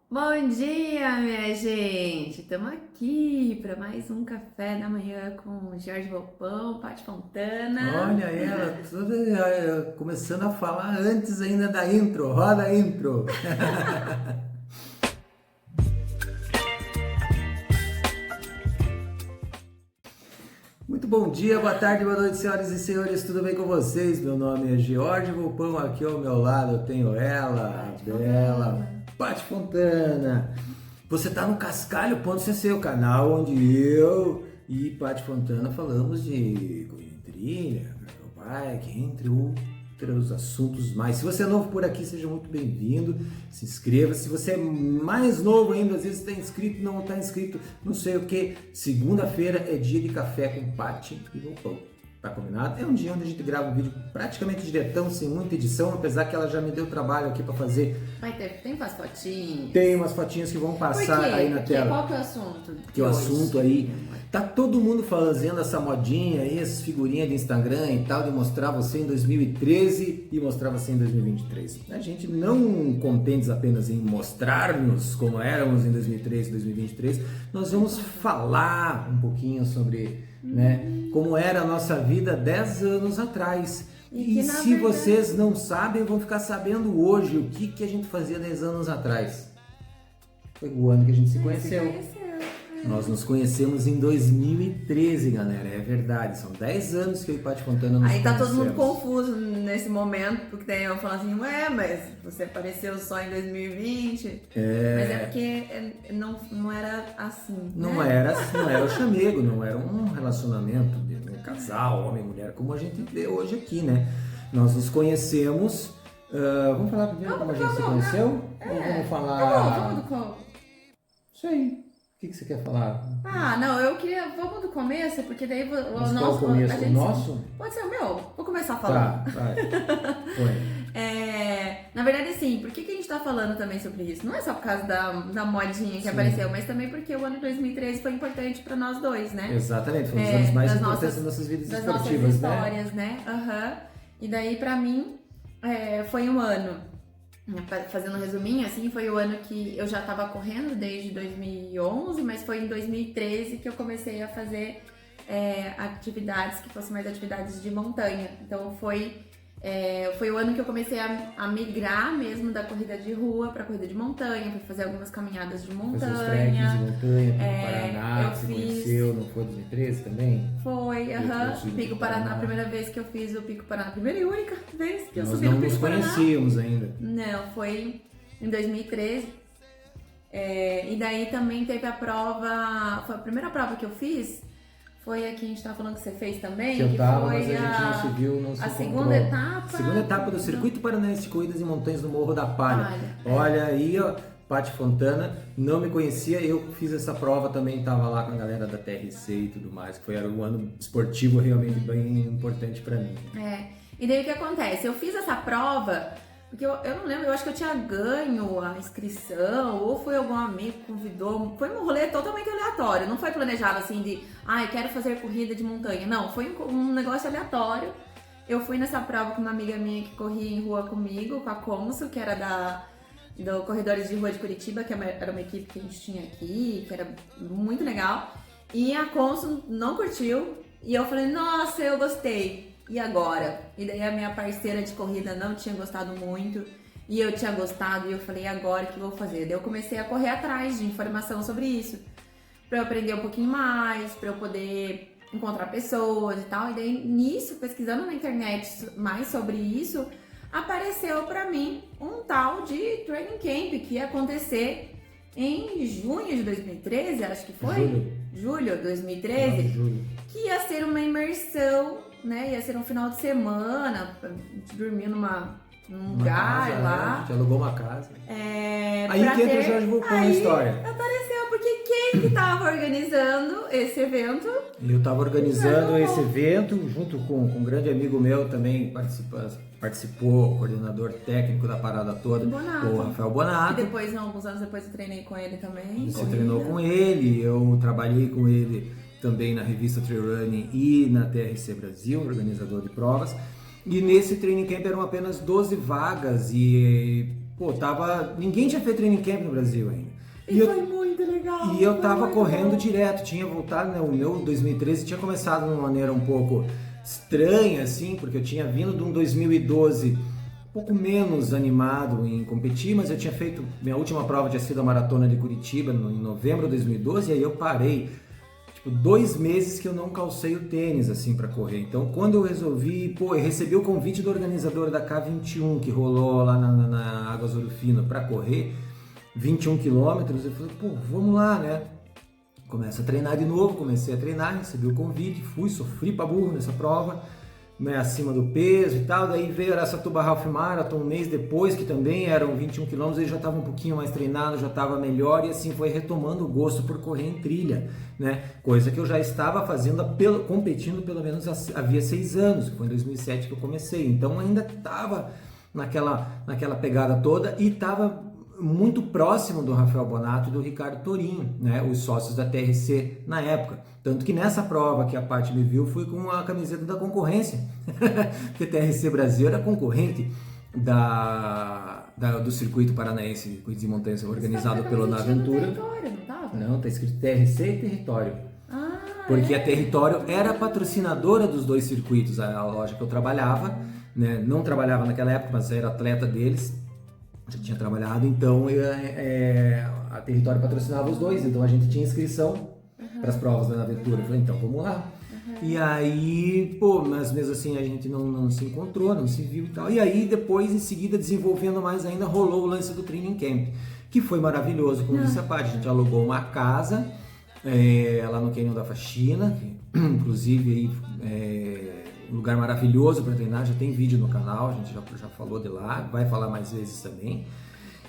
Bom dia, minha gente! Estamos aqui para mais um café da manhã com Jorge Volpão, Paty Fontana. Olha ela, toda começando a falar antes ainda da intro. Roda a intro. Muito bom dia, boa tarde, boa noite, senhoras e senhores, tudo bem com vocês? Meu nome é Jorge Volpão, aqui ao meu lado eu tenho ela, a bela Paty Fontana. Você está no Cascalho.cc, o canal onde eu e Paty Fontana falamos de corrida em trilha, bike, entre outros assuntos mais. Se você é novo por aqui, seja muito bem-vindo, se inscreva. Se você é mais novo ainda, às vezes está inscrito, não está inscrito, não sei o que, segunda-feira é dia de café com Paty e Volpão. Tá combinado? É um dia onde a gente grava um vídeo praticamente diretão, sem muita edição, apesar que ela já me deu trabalho aqui para fazer. Tem umas fotinhas. Tem umas fotinhas que vão passar aí na tela. Qual que é o assunto? Que o assunto aí, tá todo mundo fazendo essa modinha aí, essas figurinhas de Instagram e tal, de mostrar você em 2013 e mostrar você em 2023. A gente não contentes apenas em mostrar-nos como éramos em 2013 e 2023, nós vamos falar um pouquinho sobre, né, como era a nossa vida 10 anos atrás. E se verdade, vocês não sabem, vão ficar sabendo hoje o que a gente fazia 10 anos atrás. Foi o ano que a gente se conheceu. Nós nos conhecemos em 2013, galera, é verdade. São 10 anos que eu e Paty Fontana nos Aí tá todo conhecemos. mundo confuso nesse momento, porque daí eu falo assim, ué, mas você apareceu só em 2020. Mas é porque não era assim, Não né? era o chamego, não era um relacionamento de um casal, homem e mulher, como a gente vê hoje aqui, né? Nós nos conhecemos. Vamos falar primeiro como a gente se conheceu? Ou vamos falar. Vamos do Isso aí. O que você quer falar? Não, eu queria. Vamos do começo, porque daí o Mas nosso. qual o começo? A gente, o nosso? Pode ser o meu? Vou começar falando. Tá, vai. Foi. Na verdade, sim, por que a gente tá falando também sobre isso? Não é só por causa da modinha que apareceu, mas também porque o ano de 2013 foi importante pra nós dois, né? Exatamente, foi um dos anos mais importantes das nossas vidas das esportivas, nossas histórias, né? E daí, pra mim, foi um ano. Fazendo um resuminho, assim, foi o ano que eu já estava correndo desde 2011, mas foi em 2013 que eu comecei a fazer atividades que fossem mais atividades de montanha. Então foi o ano que eu comecei a migrar mesmo da corrida de rua para corrida de montanha, para fazer algumas caminhadas de montanha. Fazer os trekkings de montanha, Pico Paraná, que você conheceu, não foi 2013 também? Foi, Pico Paraná, a primeira vez que eu fiz o Pico Paraná, a primeira e única vez que eu subi no Pico Paraná. Nós não nos conhecíamos ainda. Não, foi em 2013. E daí também teve a prova, foi a primeira prova que eu fiz, foi a que a gente tava falando que você fez também. Que eu tava, foi mas a gente não se viu, não se a encontrou. segunda etapa. Segunda etapa do Circuito Paranaense de Corridas em Montanhas do Morro da Palha. Olha aí, ó, Paty Fontana, não me conhecia, eu fiz essa prova também, tava lá com a galera da TRC e tudo mais, que era um ano esportivo realmente bem importante pra mim. E daí o que acontece? Eu fiz essa prova, porque eu não lembro, eu acho que eu tinha ganho a inscrição, ou foi algum amigo que convidou, foi um rolê totalmente aleatório, não foi planejado assim de, eu quero fazer corrida de montanha, não, foi um negócio aleatório. Eu fui nessa prova com uma amiga minha que corria em rua comigo, com a Consul, que era do Corredores de Rua de Curitiba, que era uma equipe que a gente tinha aqui, que era muito legal, e a Consul não curtiu, e eu falei, nossa, eu gostei. E agora? E daí a minha parceira de corrida não tinha gostado muito e eu tinha gostado e eu falei, agora o que eu vou fazer? Daí eu comecei a correr atrás de informação sobre isso, pra eu aprender um pouquinho mais, pra eu poder encontrar pessoas e tal. E daí nisso, pesquisando na internet mais sobre isso, apareceu pra mim um tal de training camp que ia acontecer em junho de 2013, acho que foi? Julho de 2013, que ia ser uma imersão, né? Ia ser um final de semana, a gente dormir num lugar casa, lá. A gente alugou uma casa. Aí que entra o Jorge Volpão na história. Apareceu, porque quem que tava organizando esse evento? Eu tava organizando esse evento junto com um grande amigo meu também, participou, coordenador técnico da parada toda, o Rafael Bonato. E depois, alguns anos depois, eu treinei com ele também. Você treinou com ele, eu trabalhei com ele também na revista Trail Running e na TRC Brasil, organizador de provas. E nesse training camp eram apenas 12 vagas e pô, ninguém tinha feito training camp no Brasil ainda. E foi muito legal. E eu tava correndo direto, tinha voltado, né? O meu 2013 tinha começado de uma maneira um pouco estranha, assim, porque eu tinha vindo de um 2012 um pouco menos animado em competir, mas eu tinha feito, minha última prova tinha sido a Maratona de Curitiba em novembro de 2012, e aí eu parei, tipo, 2 meses que eu não calcei o tênis, assim, pra correr. Então, quando eu resolvi, eu recebi o convite do organizador da K21, que rolou lá na Águas Ouro Fino pra correr, 21 quilômetros, eu falei, vamos lá, né? Começa a treinar de novo, comecei a treinar, recebi o convite, sofri pra burro nessa prova, né, acima do peso e tal, daí veio a Araçatuba Half Marathon um mês depois, que também eram 21 quilômetros, aí já estava um pouquinho mais treinado, já estava melhor, e assim foi retomando o gosto por correr em trilha, né? Coisa que eu já estava fazendo, competindo pelo menos havia 6 anos, que foi em 2007 que eu comecei, então ainda estava naquela pegada toda e estava muito próximo do Rafael Bonato e do Ricardo Torinho, né, os sócios da TRC na época. Tanto que nessa prova que a Paty me viu, fui com a camiseta da concorrência, porque a TRC Brasil era concorrente do Circuito Paranaense de Corridas de Montanha, organizado pelo Naventura. Não, tá escrito TRC e Território. Porque a Território era patrocinadora dos 2 circuitos, a loja que eu trabalhava, né, não trabalhava naquela época, mas era atleta deles, já tinha trabalhado, então a Território patrocinava os 2, então a gente tinha inscrição para as provas da aventura. Eu falei, então vamos lá. E aí, mas mesmo assim a gente não se encontrou, não se viu e tal. E aí depois, em seguida, desenvolvendo mais ainda, rolou o lance do Training Camp, que foi maravilhoso, como disse a Paty. A gente alugou uma casa lá no Canyon da Faxina, que, inclusive um lugar maravilhoso para treinar, já tem vídeo no canal, a gente já falou de lá, vai falar mais vezes também.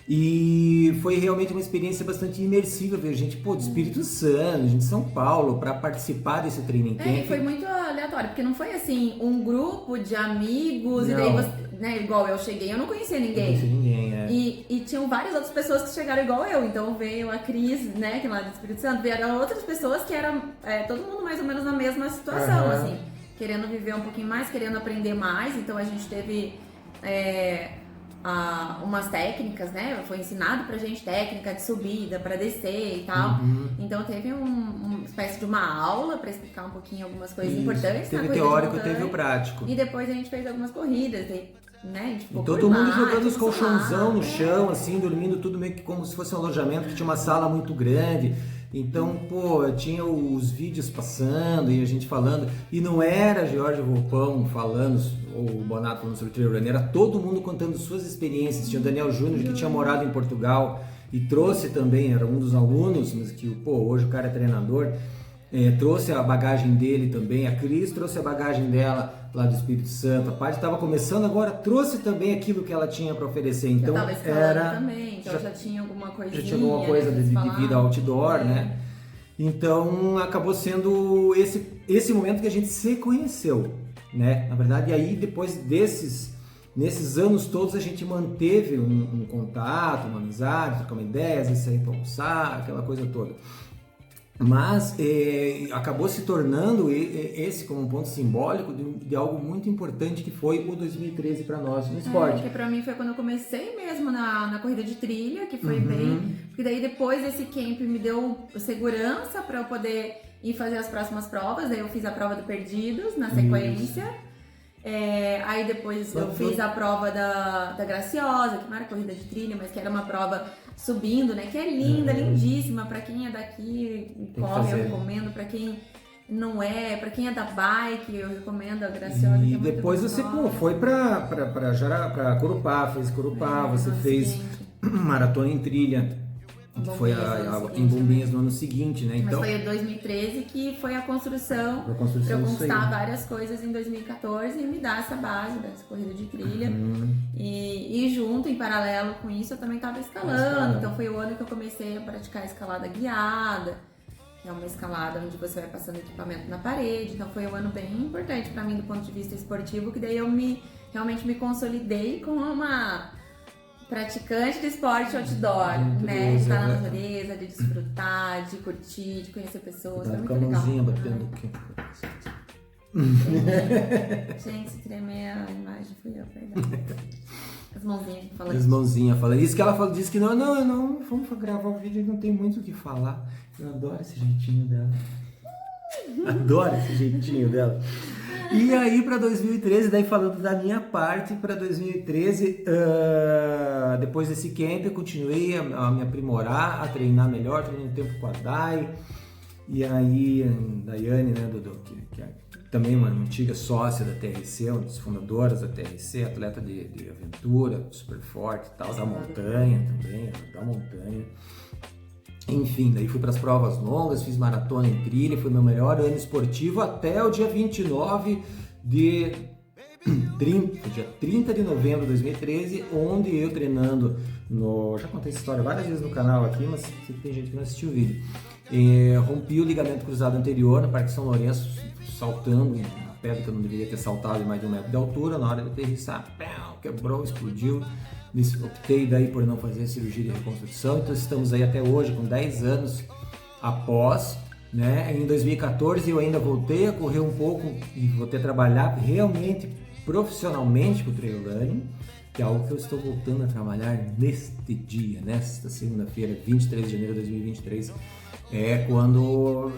E foi realmente uma experiência bastante imersiva ver gente, do Espírito Santo, gente de São Paulo, para participar desse training camp. Foi muito aleatório, porque não foi assim, um grupo de amigos, não. E daí você, né, igual eu cheguei, eu não conhecia ninguém. Não conhecia ninguém, E tinham várias outras pessoas que chegaram igual eu, então veio a Cris, né, que é lá do Espírito Santo, vieram outras pessoas que eram todo mundo mais ou menos na mesma situação, assim, querendo viver um pouquinho mais, querendo aprender mais, então a gente teve umas técnicas, né? Foi ensinado pra gente técnica de subida, pra descer e tal. Então teve uma espécie de uma aula pra explicar um pouquinho algumas coisas importantes. Teve o teórico, teve o prático. E depois a gente fez algumas corridas, né? A gente ficou todo mundo jogando os colchãozão no chão, assim, dormindo tudo meio que como se fosse um alojamento, que tinha uma sala muito grande. Então, tinha os vídeos passando e a gente falando, e não era Jorge Volpão falando, ou o Bonato falando sobre trail running, era todo mundo contando suas experiências. Tinha o Daniel Júnior, que tinha morado em Portugal e trouxe também, era um dos alunos, mas que hoje o cara é treinador, trouxe a bagagem dele também, a Cris trouxe a bagagem dela lá do Espírito Santo, a Paty estava começando agora, trouxe também aquilo que ela tinha para oferecer, então era também, então já tinha alguma coisinha, já tinha alguma coisa de vida outdoor, né? Então acabou sendo esse momento que a gente se conheceu, né? Na verdade, e aí depois nesses anos todos a gente manteve um contato, uma amizade, trocando ideias, sair para almoçar, aquela coisa toda. Mas acabou se tornando esse como um ponto simbólico de algo muito importante que foi o 2013 para nós no esporte. Porque para mim foi quando eu comecei mesmo na corrida de trilha, que foi bem... Porque daí depois esse camp me deu segurança para eu poder ir fazer as próximas provas. Daí eu fiz a prova do Perdidos na sequência. Aí depois eu fiz a prova da Graciosa, que não era corrida de trilha, mas que era uma prova subindo, né? Que é linda, lindíssima. Pra quem é daqui, corre, eu recomendo. Pra quem não pra quem é da bike, eu recomendo a Graciosa. E depois você foi pra Corupá, fez Corupá, você fez maratona em trilha. Que foi em Bombinhas no ano seguinte, né? Mas foi em 2013 que foi a construção para eu conquistar várias coisas em 2014 e me dar essa base dessa corrida de trilha. E junto, em paralelo com isso, eu também estava escalando. Então foi o ano que eu comecei a praticar a escalada guiada, que é uma escalada onde você vai passando equipamento na parede. Então foi um ano bem importante para mim do ponto de vista esportivo, que daí eu realmente me consolidei com uma praticante de esporte outdoor, né? De estar na natureza, de desfrutar, de curtir, de conhecer pessoas. Foi muito legal. Batendo aqui. Gente, se tremer a imagem, fui eu, perdão. As mãozinhas falando. As mãozinhas falando. Isso que ela falou, disse que não, vamos gravar o vídeo, não tem muito o que falar. Eu adoro esse jeitinho dela. Adoro esse jeitinho dela. E aí para 2013, daí falando da minha parte, para 2013, depois desse camp eu continuei a me aprimorar, a treinar melhor, treinei um tempo com a Dai. E aí, a Daiane, né, que é também uma antiga sócia da TRC, uma das fundadoras da TRC, atleta de aventura, super forte e tal, da montanha também, da montanha. Enfim, daí fui para as provas longas, fiz maratona em trilha, foi meu melhor ano esportivo até o dia 30 de novembro de 2013, onde eu treinando já contei essa história várias vezes no canal aqui, mas tem gente que não assistiu o vídeo. Rompi o ligamento cruzado anterior no Parque São Lourenço, saltando uma pedra que eu não deveria ter saltado de mais de 1 metro de altura. Na hora de aterrissar, quebrou, explodiu. Optei daí por não fazer cirurgia de reconstrução, então estamos aí até hoje com 10 anos após, né? Em 2014 eu ainda voltei a correr um pouco e voltei a trabalhar realmente profissionalmente com o trail running, que é algo que eu estou voltando a trabalhar neste dia, nesta segunda-feira, 23 de janeiro de 2023, quando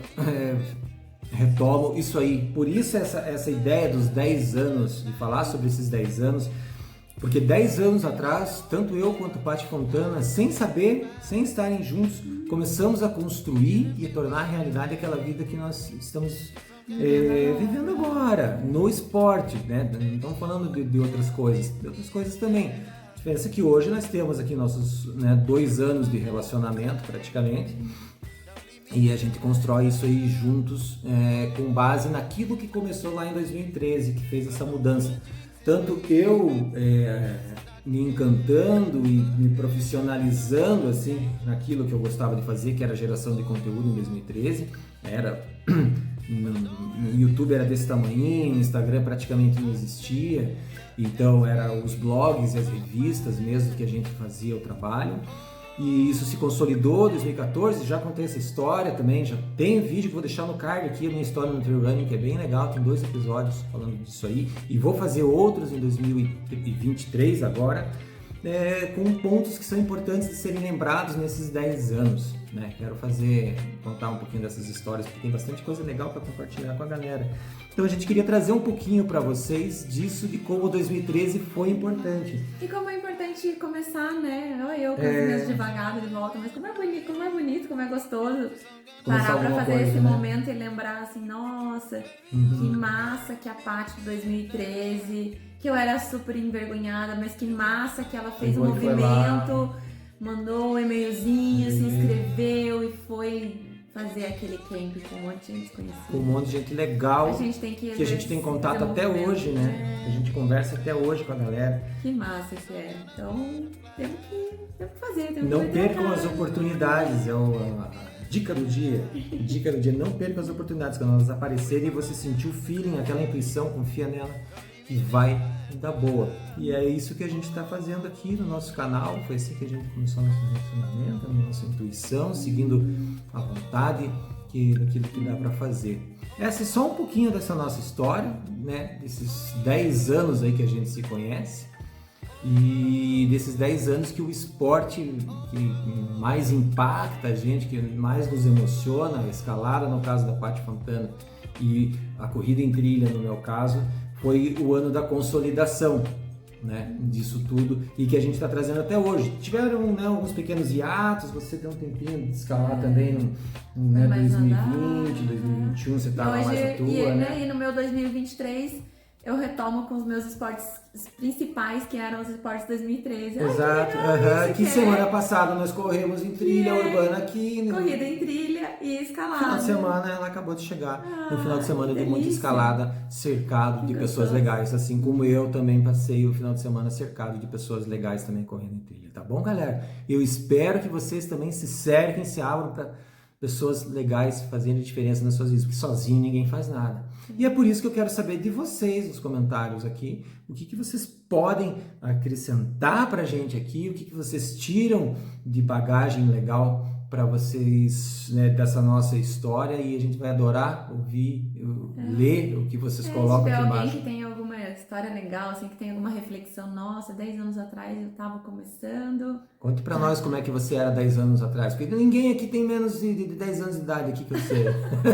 retomo isso aí. Por isso essa ideia dos 10 anos, de falar sobre esses 10 anos, porque 10 anos atrás, tanto eu quanto o Pati Fontana, sem saber, sem estarem juntos, começamos a construir e tornar realidade aquela vida que nós estamos vivendo agora, no esporte, né? Não estamos falando de outras coisas também. A diferença é que hoje nós temos aqui nossos 2 anos de relacionamento, praticamente, e a gente constrói isso aí juntos, com base naquilo que começou lá em 2013, que fez essa mudança. Tanto eu me encantando e me profissionalizando assim naquilo que eu gostava de fazer, que era geração de conteúdo em 2013. No YouTube era desse tamanho, no Instagram praticamente não existia, então era os blogs e as revistas mesmo que a gente fazia o trabalho. E isso se consolidou em 2014, já contei essa história também, já tem vídeo que vou deixar no card aqui, a minha história no trail running, que é bem legal, tem 2 episódios falando disso aí, e vou fazer outros em 2023 agora, com pontos que são importantes de serem lembrados nesses 10 anos, né? Quero contar um pouquinho dessas histórias, porque tem bastante coisa legal para compartilhar com a galera. Então a gente queria trazer um pouquinho para vocês disso, de como 2013 foi importante. E como é importante começar, né? Eu com as minhas devagadas de volta, mas como é bonito, como é gostoso parar pra fazer esse momento e lembrar assim, nossa, que massa que a Paty de 2013, que eu era super envergonhada, mas que massa que ela fez o movimento, mandou um e-mailzinho, se inscreveu e foi fazer aquele camp com um monte de gente conhecida. Com um monte de gente legal, a gente tem contato até hoje, né? A gente conversa até hoje com a galera. Que massa que é. Então, temos que fazer. Não percam as oportunidades, a dica do dia. Dica do dia, não percam as oportunidades. Quando elas aparecerem e você sentir o feeling, aquela intuição, confia nela e vai dar boa. E é isso que a gente está fazendo aqui no nosso canal. Foi assim que a gente começou nosso relacionamento, a nossa intuição, seguindo a vontade daquilo que dá para fazer. Essa é só um pouquinho dessa nossa história, né? Desses 10 anos aí que a gente se conhece e desses 10 anos que o esporte que mais impacta a gente, que mais nos emociona, a escalada no caso da Paty Fontana e a corrida em trilha no meu caso, foi o ano da consolidação, né, disso tudo e que a gente está trazendo até hoje. Tiveram, né, alguns pequenos hiatos, você tem um tempinho de escalar também no 2020, 2021, você estava mais à toa, né? E no meu 2023 eu retomo com os meus esportes principais, que eram os esportes 2013. Exato. Que semana passada nós corremos em trilha urbana aqui. Corrida em trilha e escalada. Final de semana ela acabou de chegar. No final de semana de muita escalada, cercado de pessoas legais. Assim como eu também passei o final de semana cercado de pessoas legais também correndo em trilha. Tá bom, galera? Eu espero que vocês também se cerquem, se abram para pessoas legais fazendo diferença nas suas vidas, porque sozinho ninguém faz nada. E é por isso que eu quero saber de vocês nos comentários aqui, o que vocês podem acrescentar pra gente aqui, o que vocês tiram de bagagem legal para vocês, né, dessa nossa história, e a gente vai adorar ouvir, ler o que vocês colocam Se aqui tiver alguém embaixo. que tem alguma história legal, assim, que tem alguma reflexão, nossa, 10 anos atrás eu tava começando. Conte para nós como é que você era 10 anos atrás, porque ninguém aqui tem menos de 10 anos de idade aqui que eu sei.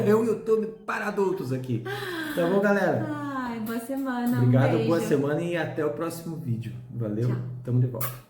É o YouTube para adultos aqui. Tá bom, galera? Ai, boa semana. Obrigado, Um beijo. boa semana e até o próximo vídeo. Valeu, Tchau. tamo de volta.